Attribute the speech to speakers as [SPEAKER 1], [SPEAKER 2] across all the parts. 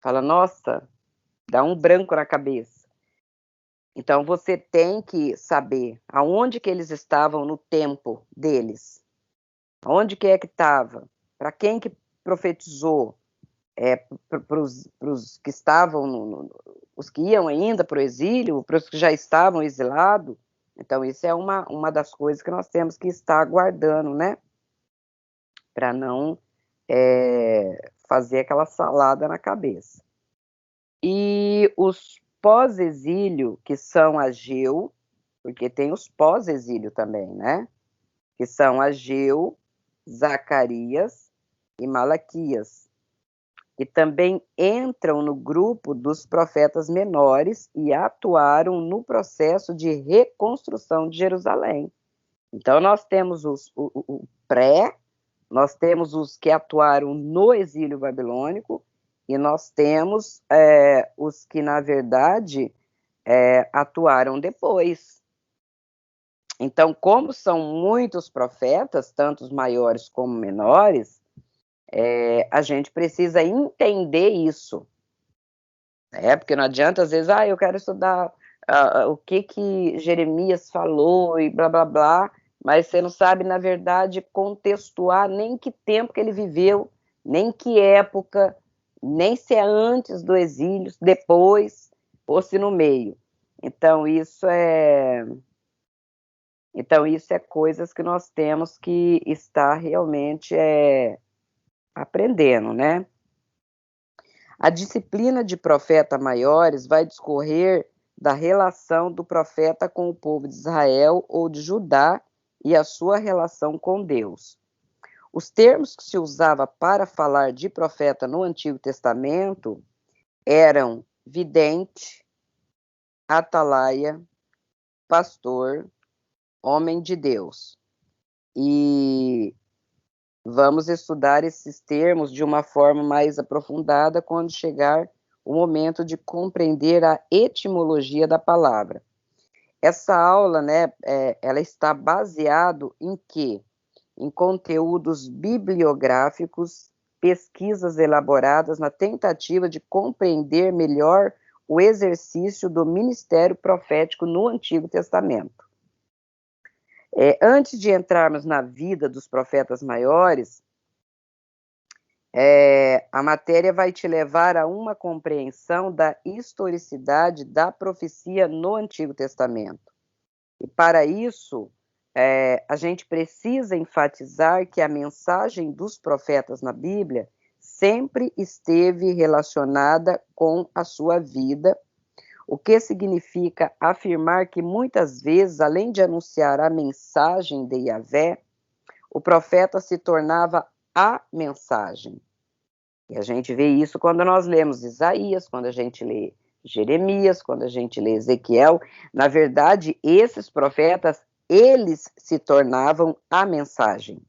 [SPEAKER 1] Fala: "Nossa", dá um branco na cabeça. Então você tem que saber aonde que eles estavam no tempo deles, aonde que é que estava, para quem que profetizou, para os que estavam os que iam ainda para o exílio, para os que já estavam exilados. Então isso é uma das coisas que nós temos que estar guardando, né, para não, fazer aquela salada na cabeça. E os pós-exílio, que são Ageu, porque tem os pós-exílio também, né, que são Ageu, Zacarias e Malaquias, que também entram no grupo dos profetas menores e atuaram no processo de reconstrução de Jerusalém. Então nós temos o pré, nós temos os que atuaram no exílio babilônico, e nós temos os que, na verdade, atuaram depois. Então, como são muitos profetas, tanto os maiores como menores, a gente precisa entender isso, porque não adianta, às vezes, eu quero estudar o que Jeremias falou e blá blá blá, mas você não sabe, na verdade, contextuar nem que tempo que ele viveu, nem que época, nem se é antes do exílio, depois, ou se no meio. Então, isso é coisas que nós temos que estar realmente aprendendo, né? A disciplina de profeta maiores vai discorrer da relação do profeta com o povo de Israel ou de Judá e a sua relação com Deus. Os termos que se usava para falar de profeta no Antigo Testamento eram vidente, atalaia, pastor, homem de Deus. E vamos estudar esses termos de uma forma mais aprofundada quando chegar o momento de compreender a etimologia da palavra. Essa aula, né, ela está baseado em quê? Em conteúdos bibliográficos, pesquisas elaboradas na tentativa de compreender melhor o exercício do ministério profético no Antigo Testamento. Antes de entrarmos na vida dos profetas maiores, a matéria vai te levar a uma compreensão da historicidade da profecia no Antigo Testamento. E para isso, a gente precisa enfatizar que a mensagem dos profetas na Bíblia sempre esteve relacionada com a sua vida, o que significa afirmar que muitas vezes, além de anunciar a mensagem de Yahvé, o profeta se tornava a mensagem. E a gente vê isso quando nós lemos Isaías, quando a gente lê Jeremias, quando a gente lê Ezequiel. Na verdade, esses profetas, eles se tornavam a mensagem.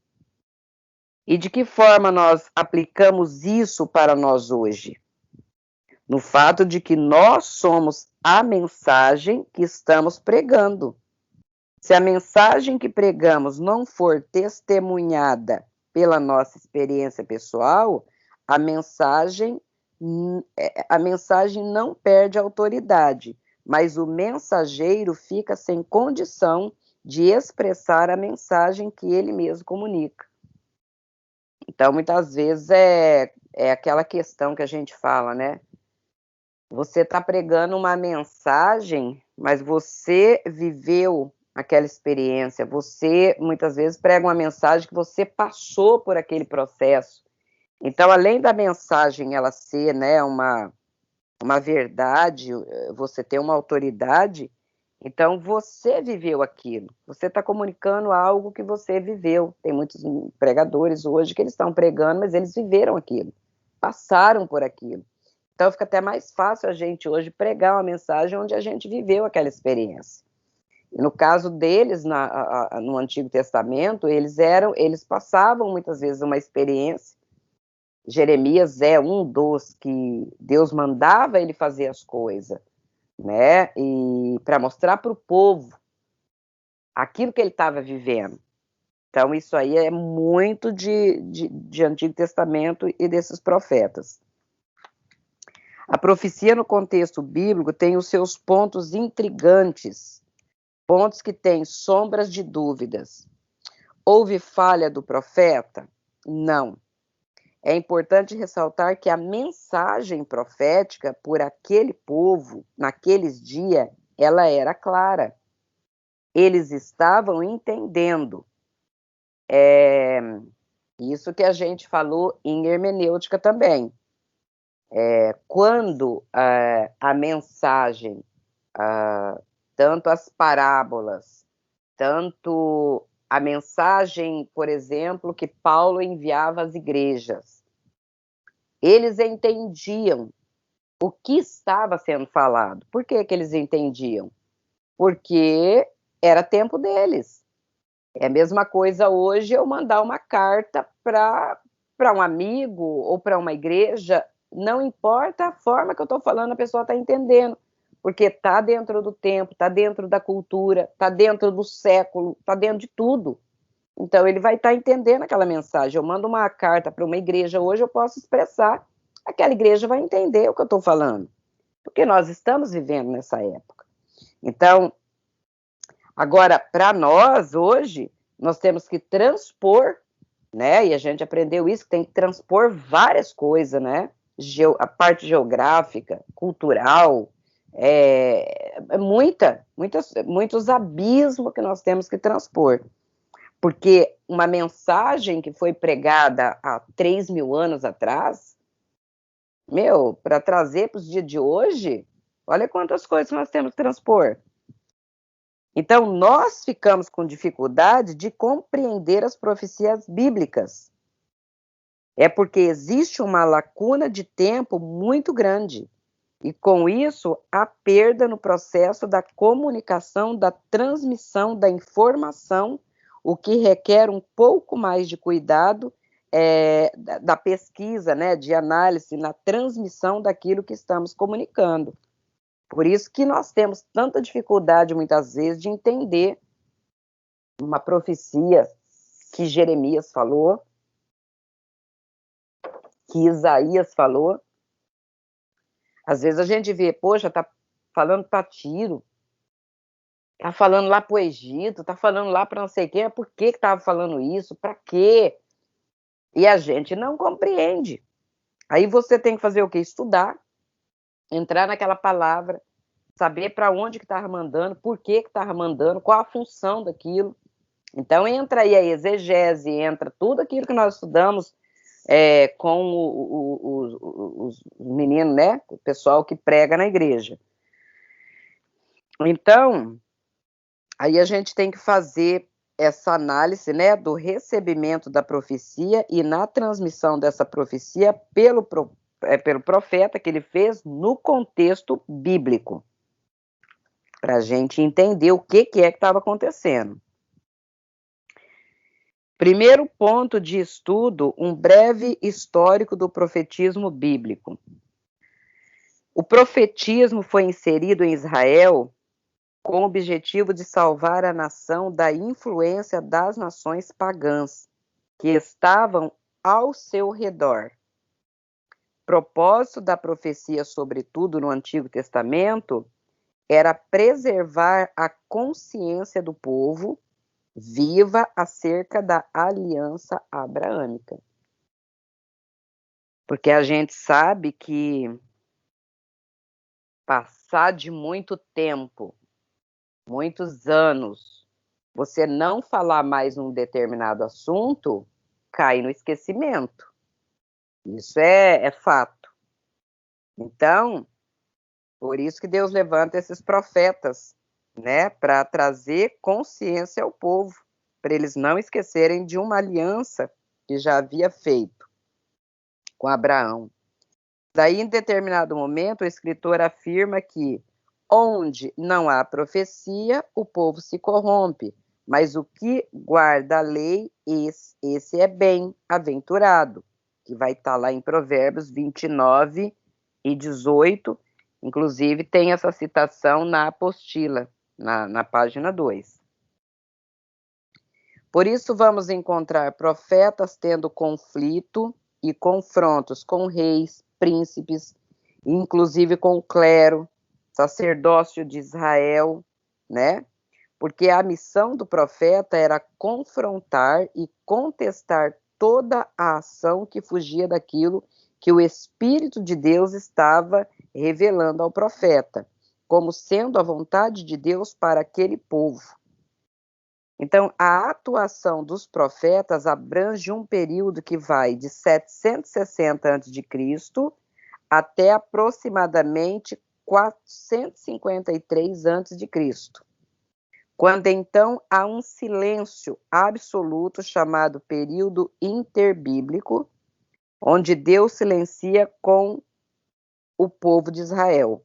[SPEAKER 1] E de que forma nós aplicamos isso para nós hoje? No fato de que nós somos a mensagem que estamos pregando. Se a mensagem que pregamos não for testemunhada pela nossa experiência pessoal, a mensagem não perde autoridade, mas o mensageiro fica sem condição de expressar a mensagem que ele mesmo comunica. Então, muitas vezes é aquela questão que a gente fala, né? Você está pregando uma mensagem, mas você viveu aquela experiência, você muitas vezes prega uma mensagem que você passou por aquele processo. Então, além da mensagem ela ser, né, uma verdade, você ter uma autoridade, então você viveu aquilo, você está comunicando algo que você viveu. Tem muitos pregadores hoje que eles estão pregando, mas eles viveram aquilo, passaram por aquilo. Então fica até mais fácil a gente hoje pregar uma mensagem onde a gente viveu aquela experiência. E no caso deles, no Antigo Testamento, eles passavam muitas vezes uma experiência. Jeremias é um dos que Deus mandava ele fazer as coisas, né? E para mostrar para o povo aquilo que ele estava vivendo. Então, isso aí é muito de Antigo Testamento e desses profetas. A profecia no contexto bíblico tem os seus pontos intrigantes, pontos que têm sombras de dúvidas. Houve falha do profeta? Não. É importante ressaltar que a mensagem profética por aquele povo, naqueles dias, ela era clara. Eles estavam entendendo. Isso que a gente falou em hermenêutica também. Quando a mensagem, tanto as parábolas, tanto a mensagem, por exemplo, que Paulo enviava às igrejas, eles entendiam o que estava sendo falado. Por que que eles entendiam? Porque era tempo deles. É a mesma coisa hoje eu mandar uma carta para um amigo ou para uma igreja, não importa a forma que eu estou falando, a pessoa está entendendo, porque está dentro do tempo, está dentro da cultura, está dentro do século, está dentro de tudo. Então ele vai estar entendendo aquela mensagem. Eu mando uma carta para uma igreja hoje, eu posso expressar, aquela igreja vai entender o que eu estou falando, porque nós estamos vivendo nessa época. Então, agora, para nós, hoje, nós temos que transpor, né? E a gente aprendeu isso, que tem que transpor várias coisas, né? A parte geográfica, cultural, muitos abismos que nós temos que transpor. Porque uma mensagem que foi pregada há 3.000 anos atrás, para trazer para os dias de hoje, olha quantas coisas nós temos que transpor. Então, nós ficamos com dificuldade de compreender as profecias bíblicas. É porque existe uma lacuna de tempo muito grande. E, com isso, a perda no processo da comunicação, da transmissão da informação, o que requer um pouco mais de cuidado da pesquisa, né, de análise na transmissão daquilo que estamos comunicando. Por isso que nós temos tanta dificuldade, muitas vezes, de entender uma profecia que Jeremias falou, que Isaías falou. Às vezes a gente vê, poxa, tá falando para Tiro, tá falando lá para o Egito, tá falando lá para não sei quem, por que estava falando isso, para quê? E a gente não compreende. Aí você tem que fazer o quê? Estudar, entrar naquela palavra, saber para onde que estava mandando, por que estava mandando, qual a função daquilo. Então entra aí a exegese, entra tudo aquilo que nós estudamos com os meninos, né? O pessoal que prega na igreja. Então, aí a gente tem que fazer essa análise, né, do recebimento da profecia e na transmissão dessa profecia pelo profeta que ele fez no contexto bíblico, para a gente entender o que estava acontecendo. Primeiro ponto de estudo, um breve histórico do profetismo bíblico. O profetismo foi inserido em Israel com o objetivo de salvar a nação da influência das nações pagãs que estavam ao seu redor. Propósito da profecia, sobretudo no Antigo Testamento, era preservar a consciência do povo viva acerca da aliança abraâmica. Porque a gente sabe que passar de muito tempo, muitos anos, você não falar mais um determinado assunto, cai no esquecimento. Isso é fato. Então, por isso que Deus levanta esses profetas, né, para trazer consciência ao povo, para eles não esquecerem de uma aliança que já havia feito com Abraão. Daí, em determinado momento, o escritor afirma que onde não há profecia, o povo se corrompe, mas o que guarda a lei, esse é bem-aventurado, que vai estar lá em Provérbios 29 e 18, inclusive tem essa citação na apostila, na página 2. Por isso vamos encontrar profetas tendo conflito e confrontos com reis, príncipes, inclusive com o clero, sacerdócio de Israel, né? Porque a missão do profeta era confrontar e contestar toda a ação que fugia daquilo que o Espírito de Deus estava revelando ao profeta, como sendo a vontade de Deus para aquele povo. Então, a atuação dos profetas abrange um período que vai de 760 a.C. até aproximadamente 453 a.C., quando então há um silêncio absoluto chamado período interbíblico, onde Deus silencia com o povo de Israel.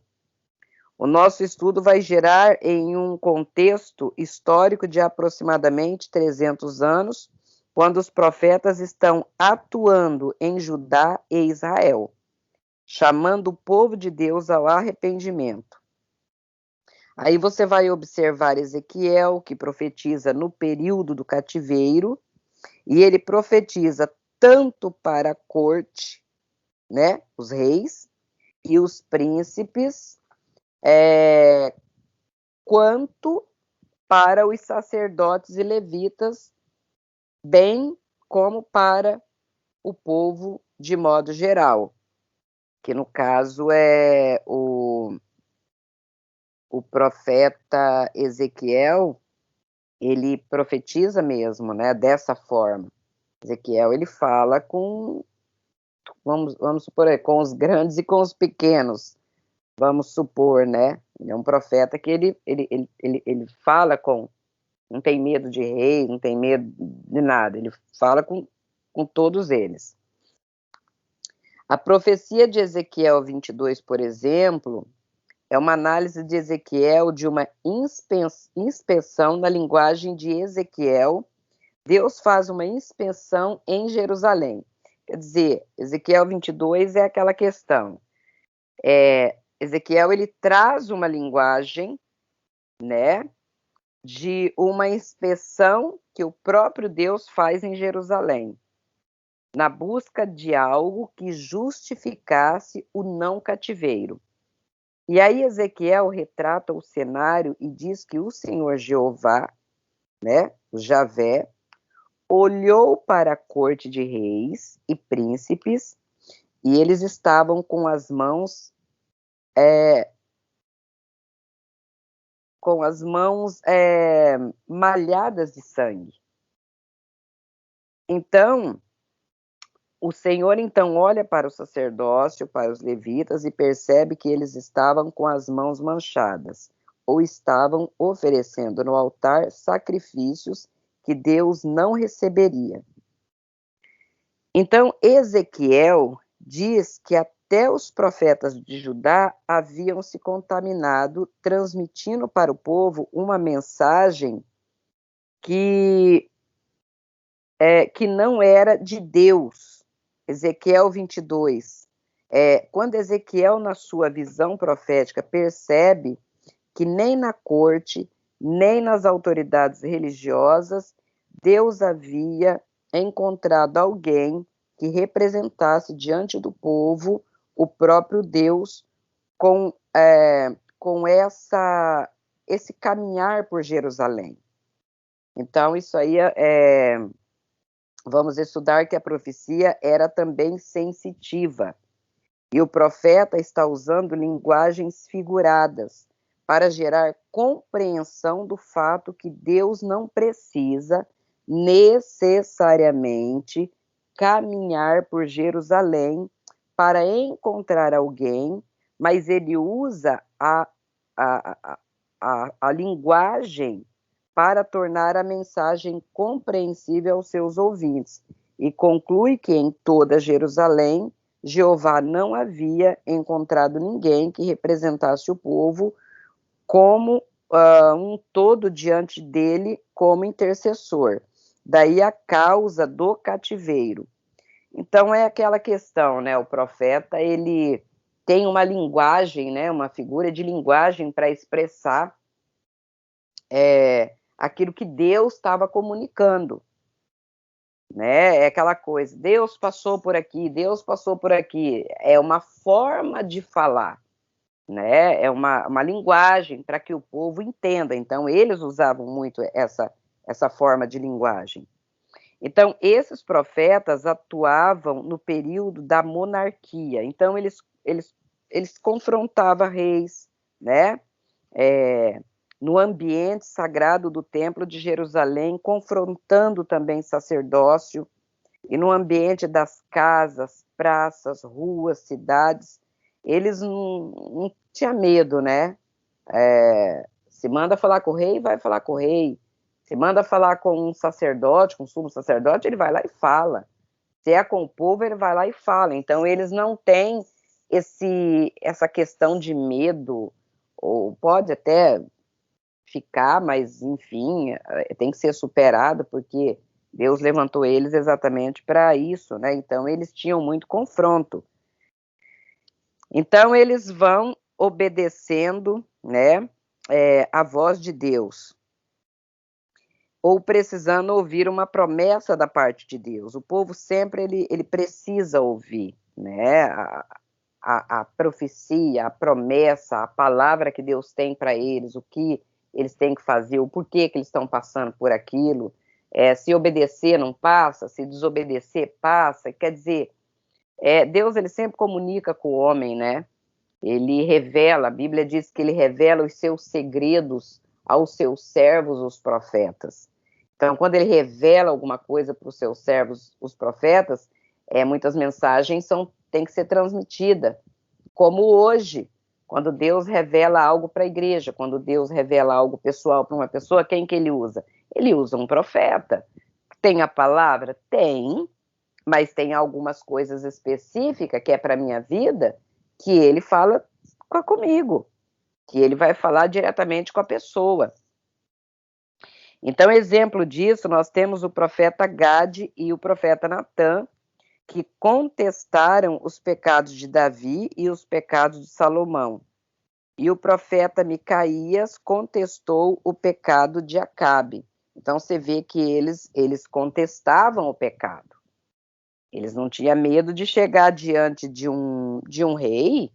[SPEAKER 1] O nosso estudo vai gerar em um contexto histórico de aproximadamente 300 anos, quando os profetas estão atuando em Judá e Israel, chamando o povo de Deus ao arrependimento. Aí você vai observar Ezequiel, que profetiza no período do cativeiro, e ele profetiza tanto para a corte, né, os reis e os príncipes, quanto para os sacerdotes e levitas, bem como para o povo de modo geral, que no caso é o profeta Ezequiel. Ele profetiza mesmo, né, dessa forma. Ezequiel, ele fala com, vamos supor, com os grandes e com os pequenos, vamos supor, né? Ele é um profeta que ele fala com, não tem medo de rei, não tem medo de nada, ele fala com todos eles. A profecia de Ezequiel 22, por exemplo, é uma análise de Ezequiel de uma inspeção na linguagem de Ezequiel. Deus faz uma inspeção em Jerusalém. Quer dizer, Ezequiel 22 é aquela questão. Ezequiel, ele traz uma linguagem, né, de uma inspeção que o próprio Deus faz em Jerusalém, na busca de algo que justificasse o não cativeiro. E aí Ezequiel retrata o cenário e diz que o Senhor Jeová, né, o Javé, olhou para a corte de reis e príncipes, e eles estavam com as mãos malhadas de sangue. Então, o Senhor então olha para o sacerdócio, para os levitas, e percebe que eles estavam com as mãos manchadas, ou estavam oferecendo no altar sacrifícios que Deus não receberia. Então, Ezequiel diz que até os profetas de Judá haviam se contaminado, transmitindo para o povo uma mensagem que não era de Deus. Ezequiel 22. Quando Ezequiel, na sua visão profética, percebe que nem na corte, nem nas autoridades religiosas, Deus havia encontrado alguém que representasse diante do povo o próprio Deus com esse caminhar por Jerusalém. Então, isso aí vamos estudar que a profecia era também sensitiva, e o profeta está usando linguagens figuradas para gerar compreensão do fato que Deus não precisa necessariamente caminhar por Jerusalém para encontrar alguém, mas ele usa a linguagem para tornar a mensagem compreensível aos seus ouvintes, e conclui que em toda Jerusalém Jeová não havia encontrado ninguém que representasse o povo como um todo diante dele como intercessor. Daí a causa do cativeiro. Então é aquela questão, né? O profeta, ele tem uma linguagem, né? Uma figura de linguagem para expressar aquilo que Deus estava comunicando. né? É aquela coisa, Deus passou por aqui, Deus passou por aqui. É uma forma de falar, né? É uma linguagem para que o povo entenda. Então, eles usavam muito essa forma de linguagem. Então, esses profetas atuavam no período da monarquia. Então, eles confrontavam reis, né? No ambiente sagrado do Templo de Jerusalém, confrontando também sacerdócio, e no ambiente das casas, praças, ruas, cidades, eles não tinham medo, né? Se manda falar com o rei, vai falar com o rei. Se manda falar com um sacerdote, com um sumo sacerdote, ele vai lá e fala. Se é com o povo, ele vai lá e fala. Então, eles não têm essa questão de medo, ou pode até ficar, mas, enfim, tem que ser superado, porque Deus levantou eles exatamente para isso, né? Então, eles tinham muito confronto. Então, eles vão obedecendo, né, a voz de Deus, ou precisando ouvir uma promessa da parte de Deus. O povo sempre ele precisa ouvir, né, a profecia, a promessa, a palavra que Deus tem para eles, o que eles têm que fazer, o porquê que eles estão passando por aquilo. Se obedecer não passa, se desobedecer passa. Quer dizer, Deus ele sempre comunica com o homem, né? Ele revela, a Bíblia diz que ele revela os seus segredos aos seus servos, os profetas. Então, quando ele revela alguma coisa para os seus servos, os profetas, muitas mensagens têm que ser transmitidas. Como hoje, quando Deus revela algo para a igreja, quando Deus revela algo pessoal para uma pessoa, quem que ele usa? Ele usa um profeta. Tem a palavra? Tem, mas tem algumas coisas específicas que é para a minha vida, que ele fala comigo, que ele vai falar diretamente com a pessoa. Então, exemplo disso, nós temos o profeta Gade e o profeta Natã, que contestaram os pecados de Davi e os pecados de Salomão. E o profeta Micaías contestou o pecado de Acabe. Então, você vê que eles contestavam o pecado. Eles não tinham medo de chegar diante de um rei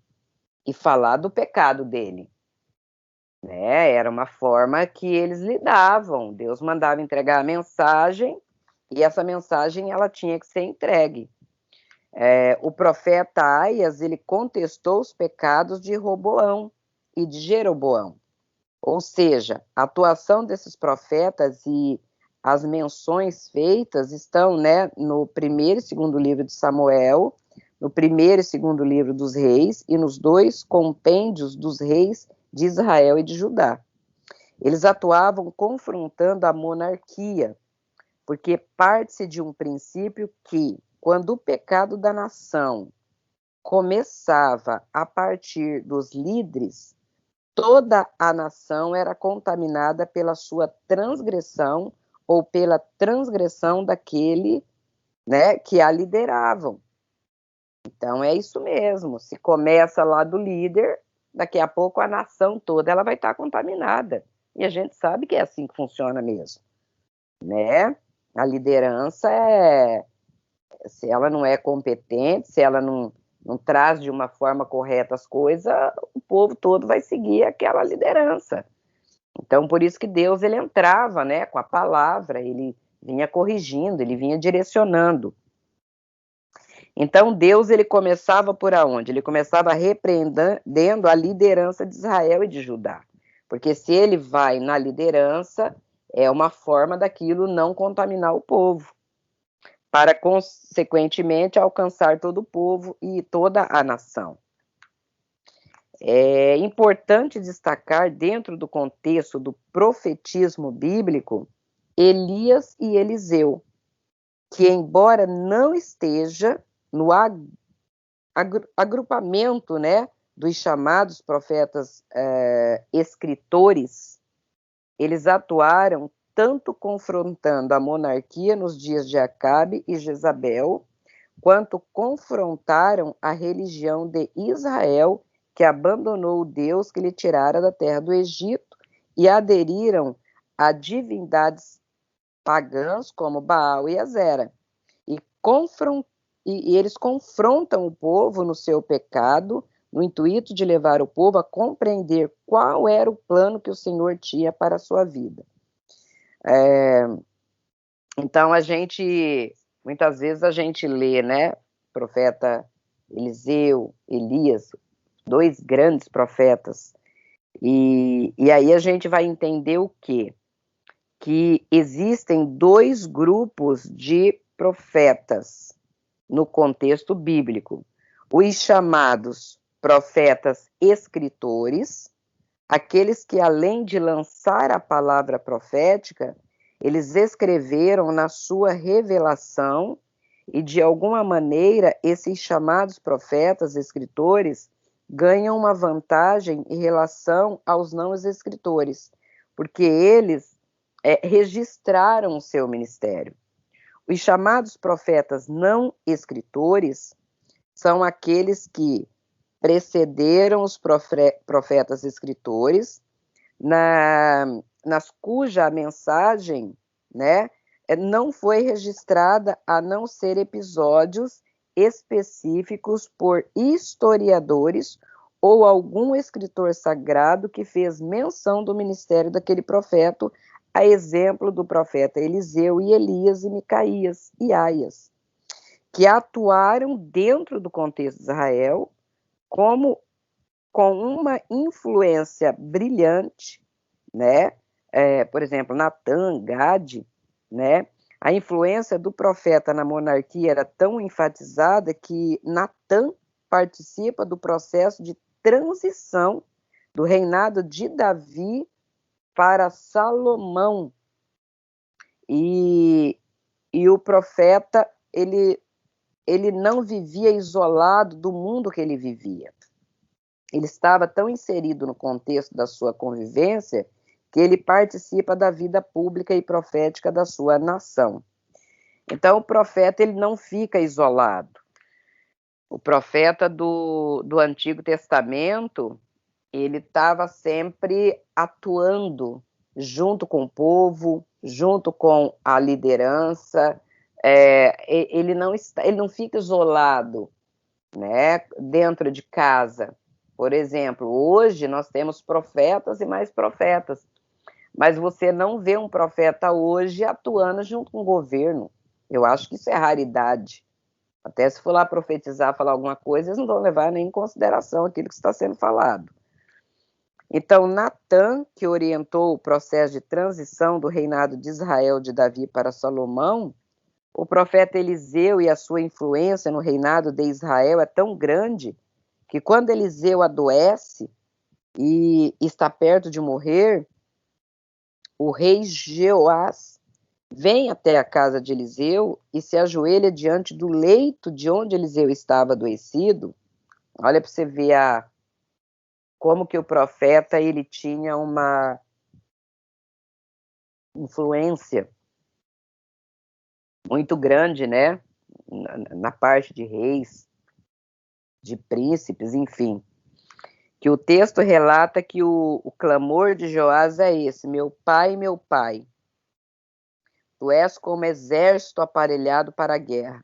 [SPEAKER 1] e falar do pecado dele. Né? Era uma forma que eles lidavam. Deus mandava entregar a mensagem e essa mensagem ela tinha que ser entregue. O profeta Aias, ele contestou os pecados de Roboão e de Jeroboão. Ou seja, a atuação desses profetas e as menções feitas estão, né, no primeiro e segundo livro de Samuel, no primeiro e segundo livro dos reis e nos dois compêndios dos reis de Israel e de Judá. Eles atuavam confrontando a monarquia, porque parte-se de um princípio que, quando o pecado da nação começava a partir dos líderes, toda a nação era contaminada pela sua transgressão ou pela transgressão daquele, né, que a lideravam. Então é isso mesmo, se começa lá do líder, daqui a pouco a nação toda ela vai estar contaminada. E a gente sabe que é assim que funciona mesmo, né? A liderança se ela não é competente, se ela não traz de uma forma correta as coisas, o povo todo vai seguir aquela liderança. Então, por isso que Deus ele entrava, né, com a palavra, ele vinha corrigindo, ele vinha direcionando. Então, Deus ele começava por aonde? Ele começava repreendendo a liderança de Israel e de Judá. Porque se ele vai na liderança, é uma forma daquilo não contaminar o povo, para, consequentemente, alcançar todo o povo e toda a nação. É importante destacar, dentro do contexto do profetismo bíblico, Elias e Eliseu, que, embora não esteja no agrupamento, né, dos chamados profetas escritores, eles atuaram tanto confrontando a monarquia nos dias de Acabe e Jezabel, quanto confrontaram a religião de Israel, que abandonou o Deus que lhe tirara da terra do Egito, e aderiram a divindades pagãs como Baal e Azera. e eles confrontam o povo no seu pecado, no intuito de levar o povo a compreender qual era o plano que o Senhor tinha para a sua vida. Então, muitas vezes a gente lê, né, profeta Eliseu, Elias, 2 grandes profetas, e aí a gente vai entender o quê? Que existem 2 grupos de profetas no contexto bíblico. Os chamados profetas escritores, aqueles que além de lançar a palavra profética, eles escreveram na sua revelação e de alguma maneira esses chamados profetas escritores ganham uma vantagem em relação aos não escritores, porque eles registraram o seu ministério. Os chamados profetas não escritores são aqueles que precederam os profetas escritores, cuja mensagem, né, não foi registrada a não ser episódios específicos por historiadores ou algum escritor sagrado que fez menção do ministério daquele profeta, a exemplo do profeta Eliseu e Elias e Micaías e Aias, que atuaram dentro do contexto de Israel com uma influência brilhante, né? Por exemplo, Natã, Gade, né? A influência do profeta na monarquia era tão enfatizada que Natã participa do processo de transição do reinado de Davi para Salomão. E o profeta, ele não vivia isolado do mundo que ele vivia. Ele estava tão inserido no contexto da sua convivência que ele participa da vida pública e profética da sua nação. Então, o profeta ele não fica isolado. O profeta do Antigo Testamento, ele estava sempre atuando junto com o povo, junto com a liderança. Ele não fica isolado, né, dentro de casa. Por exemplo, hoje nós temos profetas e mais profetas, mas você não vê um profeta hoje atuando junto com o governo. Eu acho que isso é raridade. Até se for lá profetizar, falar alguma coisa, eles não vão levar nem em consideração aquilo que está sendo falado. Então, Natã, que orientou o processo de transição do reinado de Israel de Davi para Salomão, o profeta Eliseu e a sua influência no reinado de Israel é tão grande que quando Eliseu adoece e está perto de morrer, o rei Jeoás vem até a casa de Eliseu e se ajoelha diante do leito de onde Eliseu estava adoecido. Olha para você ver como que o profeta ele tinha uma influência muito grande, né, na parte de reis, de príncipes, enfim. Que o texto relata que o clamor de Joás é esse: meu pai, tu és como exército aparelhado para a guerra.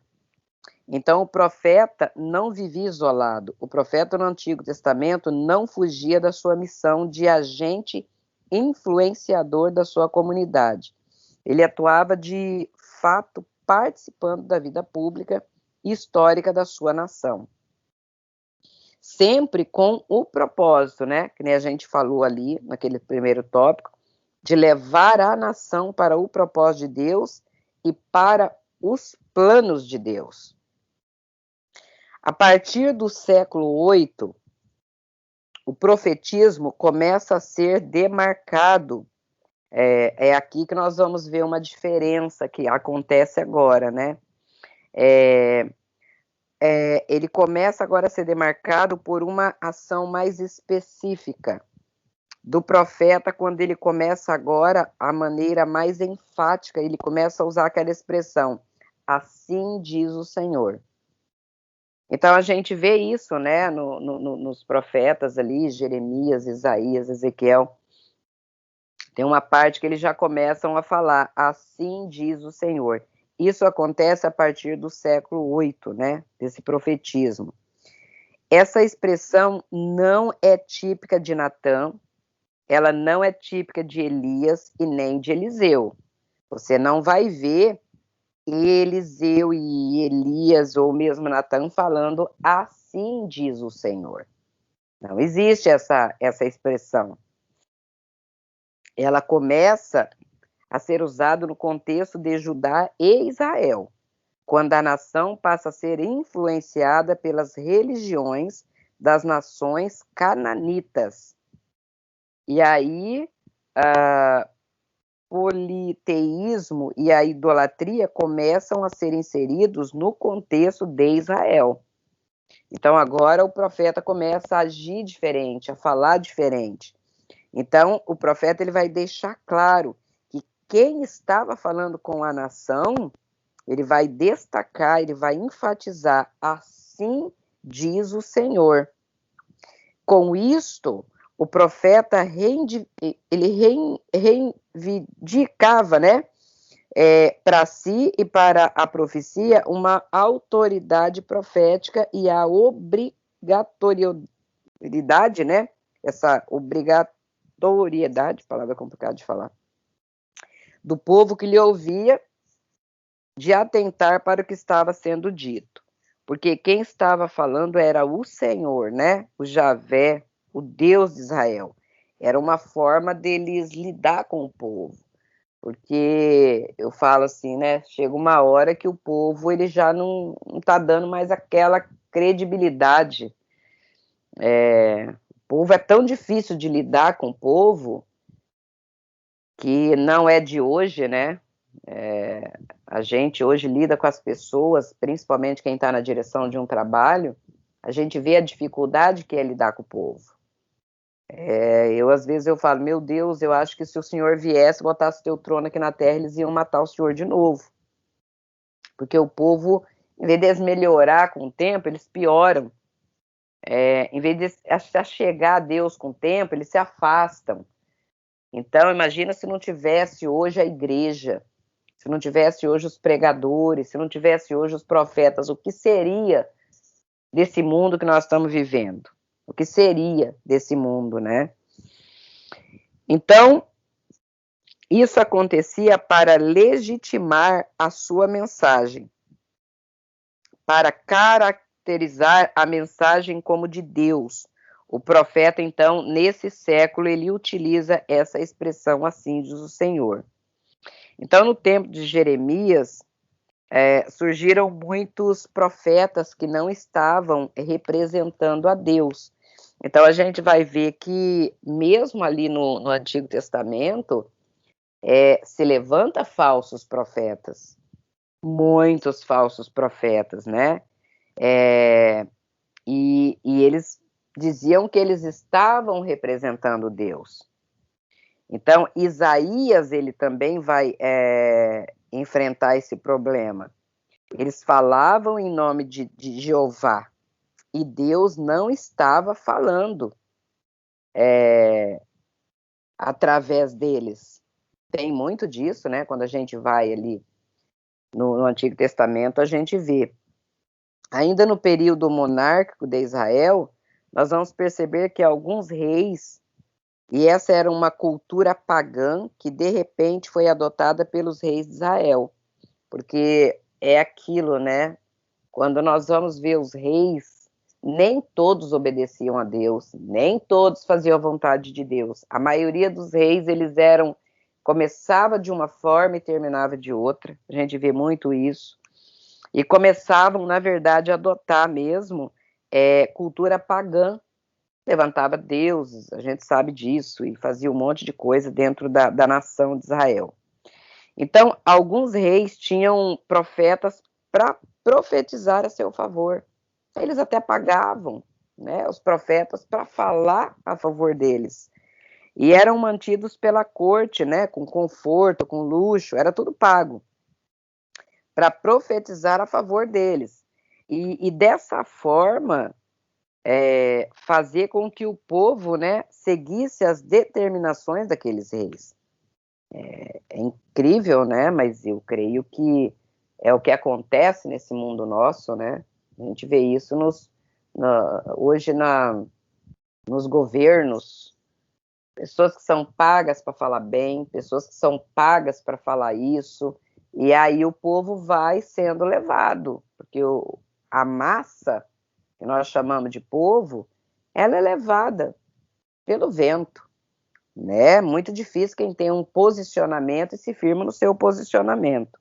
[SPEAKER 1] Então, o profeta não vivia isolado. O profeta no Antigo Testamento não fugia da sua missão de agente influenciador da sua comunidade. Ele atuava de fato participando da vida pública e histórica da sua nação. Sempre com o propósito, né, que nem a gente falou ali naquele primeiro tópico, de levar a nação para o propósito de Deus e para os planos de Deus. A partir do século VIII, o profetismo começa a ser demarcado. É aqui que nós vamos ver uma diferença que acontece agora, né? Ele começa agora a ser demarcado por uma ação mais específica do profeta, quando ele começa agora a maneira mais enfática, ele começa a usar aquela expressão, assim diz o Senhor. Então a gente vê isso, né, nos profetas ali, Jeremias, Isaías, Ezequiel. Tem uma parte que eles já começam a falar, assim diz o Senhor. isso acontece a partir do século VIII, né, desse profetismo. Essa expressão não é típica de Natã, ela não é típica de Elias e nem de Eliseu. Você não vai ver Eliseu e Elias, ou mesmo Natã, falando assim diz o Senhor. Não existe essa expressão. Ela começa a ser usada no contexto de Judá e Israel, quando a nação passa a ser influenciada pelas religiões das nações cananitas. E aí, politeísmo e a idolatria começam a ser inseridos no contexto de Israel. Então, agora o profeta começa a agir diferente, a falar diferente. Então, o profeta ele vai deixar claro que quem estava falando com a nação, ele vai destacar, ele vai enfatizar, assim diz o Senhor. Com isto, o profeta reivindicava, né, para si e para a profecia uma autoridade profética e a obrigatoriedade, né, essa obrigatoriedade, palavra complicada de falar, do povo que lhe ouvia, de atentar para o que estava sendo dito. Porque quem estava falando era o Senhor, né? O Javé, o Deus de Israel. Era uma forma deles lidar com o povo. Porque eu falo assim, né? Chega uma hora que o povo ele já não está dando mais aquela credibilidade. O povo é tão difícil de lidar com o povo que não é de hoje, né? A gente hoje lida com as pessoas, principalmente quem está na direção de um trabalho, a gente vê a dificuldade que é lidar com o povo. Às vezes eu falo, meu Deus, eu acho que se o Senhor viesse, botasse o teu trono aqui na terra, eles iam matar o Senhor de novo. Porque o povo, em vez de eles melhorar com o tempo, eles pioram. Em vez de se chegar a Deus com o tempo, eles se afastam. Então, imagina se não tivesse hoje a igreja, se não tivesse hoje os pregadores, se não tivesse hoje os profetas, o que seria desse mundo que nós estamos vivendo? O que seria desse mundo, né? Então, isso acontecia para legitimar a sua mensagem, para caracterizar a mensagem como de Deus. O profeta, então, nesse século, ele utiliza essa expressão, assim diz o Senhor. Então, no tempo de Jeremias, surgiram muitos profetas que não estavam representando a Deus. Então, a gente vai ver que, mesmo ali no Antigo Testamento, se levanta falsos profetas, muitos falsos profetas, né? E eles diziam que eles estavam representando Deus. Então, Isaías, ele também vai enfrentar esse problema. Eles falavam em nome de Jeová, e Deus não estava falando através deles. Tem muito disso, né? Quando a gente vai ali no Antigo Testamento, a gente vê. Ainda no período monárquico de Israel, nós vamos perceber que alguns reis, e essa era uma cultura pagã que de repente foi adotada pelos reis de Israel, porque é aquilo, né? Quando nós vamos ver os reis, nem todos obedeciam a Deus, nem todos faziam a vontade de Deus. A maioria dos reis, eles começava de uma forma e terminava de outra. A gente vê muito isso. E começavam, na verdade, a adotar mesmo cultura pagã. Levantava deuses, a gente sabe disso, e fazia um monte de coisa dentro da nação de Israel. Então, alguns reis tinham profetas para profetizar a seu favor. Eles até pagavam, né, os profetas para falar a favor deles. E eram mantidos pela corte, né, com conforto, com luxo, era tudo pago, para profetizar a favor deles. E dessa forma, fazer com que o povo, né, seguisse as determinações daqueles reis. É incrível, né, mas eu creio que é o que acontece nesse mundo nosso, né? A gente vê isso hoje nos governos, pessoas que são pagas para falar bem, pessoas que são pagas para falar isso, e aí o povo vai sendo levado, porque a massa, que nós chamamos de povo, ela é levada pelo vento, né? Muito difícil quem tem um posicionamento e se firma no seu posicionamento.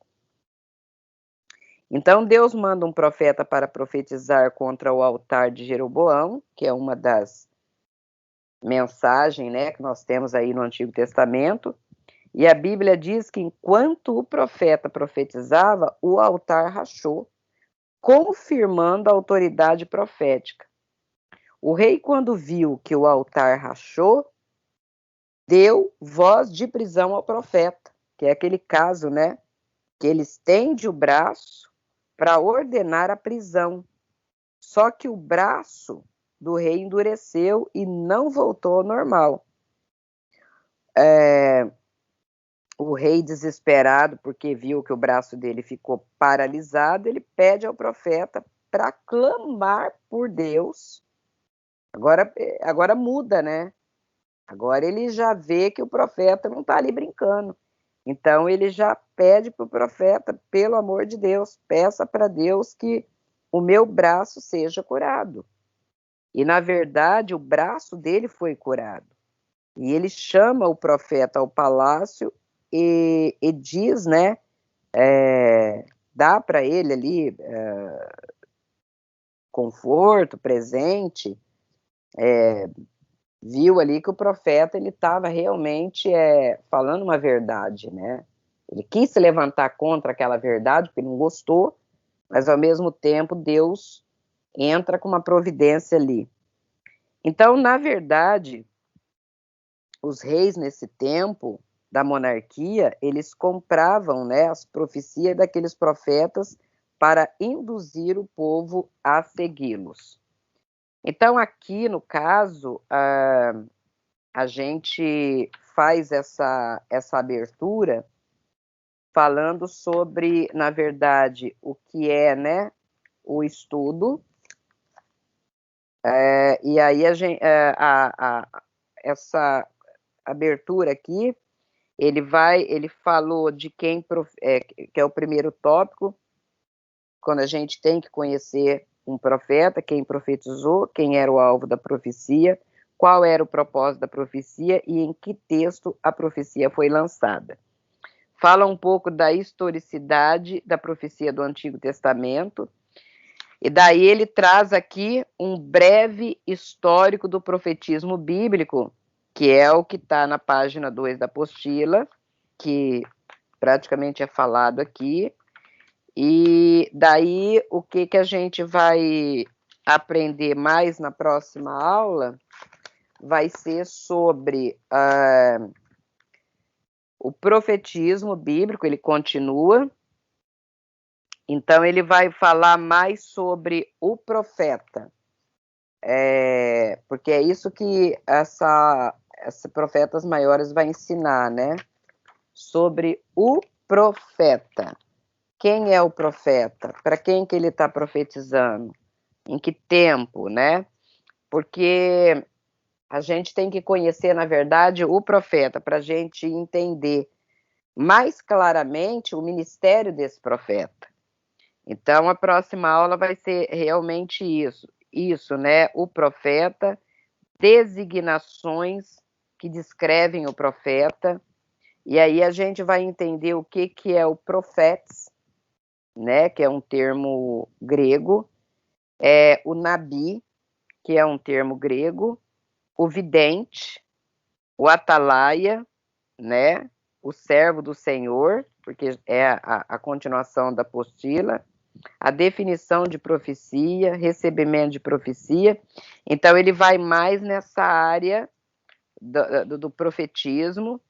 [SPEAKER 1] Então Deus manda um profeta para profetizar contra o altar de Jeroboão, que é uma das mensagens, né, que nós temos aí no Antigo Testamento, e a Bíblia diz que enquanto o profeta profetizava, o altar rachou, confirmando a autoridade profética. O rei, quando viu que o altar rachou, deu voz de prisão ao profeta, que é aquele caso, né, que ele estende o braço para ordenar a prisão. Só que o braço do rei endureceu e não voltou ao normal. O rei, desesperado, porque viu que o braço dele ficou paralisado, ele pede ao profeta para clamar por Deus. Agora muda, né? Agora ele já vê que o profeta não está ali brincando. Então ele já pede para o profeta, pelo amor de Deus, peça para Deus que o meu braço seja curado. E na verdade o braço dele foi curado. E ele chama o profeta ao palácio e diz, né, dá para ele ali conforto, presente, viu ali que o profeta ele estava realmente falando uma verdade, né? Ele quis se levantar contra aquela verdade, porque não gostou, mas ao mesmo tempo Deus entra com uma providência ali. Então, na verdade, os reis nesse tempo da monarquia, eles compravam, né, as profecias daqueles profetas para induzir o povo a segui-los. Então, aqui no caso, a gente faz essa abertura falando sobre, na verdade, o que é, né, o estudo, e aí essa abertura aqui, ele falou de que é o primeiro tópico, quando a gente tem que conhecer um profeta, quem profetizou, quem era o alvo da profecia, qual era o propósito da profecia e em que texto a profecia foi lançada. Fala um pouco da historicidade da profecia do Antigo Testamento, e daí ele traz aqui um breve histórico do profetismo bíblico, que é o que está na página 2 da apostila, que praticamente é falado aqui. E daí o que a gente vai aprender mais na próxima aula vai ser sobre o profetismo bíblico, ele continua. Então ele vai falar mais sobre o profeta, porque é isso que essa Profetas Maiores vai ensinar, né? Sobre o profeta. Quem é o profeta? Para quem que ele está profetizando? Em que tempo, né? Porque a gente tem que conhecer, na verdade, o profeta para a gente entender mais claramente o ministério desse profeta. Então, a próxima aula vai ser realmente isso, né? O profeta, designações que descrevem o profeta, e aí a gente vai entender o que é o profetes, né? Que é um termo grego, o nabi, que é um termo grego, o vidente, o atalaia, né? O servo do Senhor, porque é a continuação da apostila, a definição de profecia, recebimento de profecia. Então, ele vai mais nessa área do profetismo,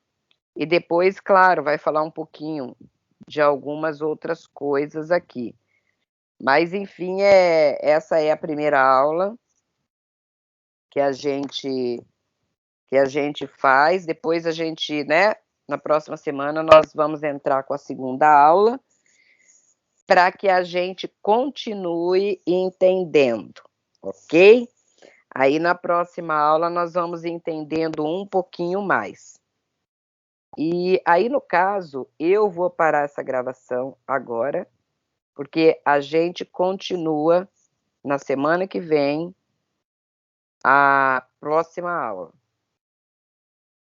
[SPEAKER 1] e depois, claro, vai falar um pouquinho de algumas outras coisas aqui. Mas, enfim, essa é a primeira aula que a gente faz. Depois a gente, né, na próxima semana, nós vamos entrar com a segunda aula. para que a gente continue entendendo, ok? Aí na próxima aula nós vamos entendendo um pouquinho mais. E aí, no caso, eu vou parar essa gravação agora, porque a gente continua na semana que vem a próxima aula.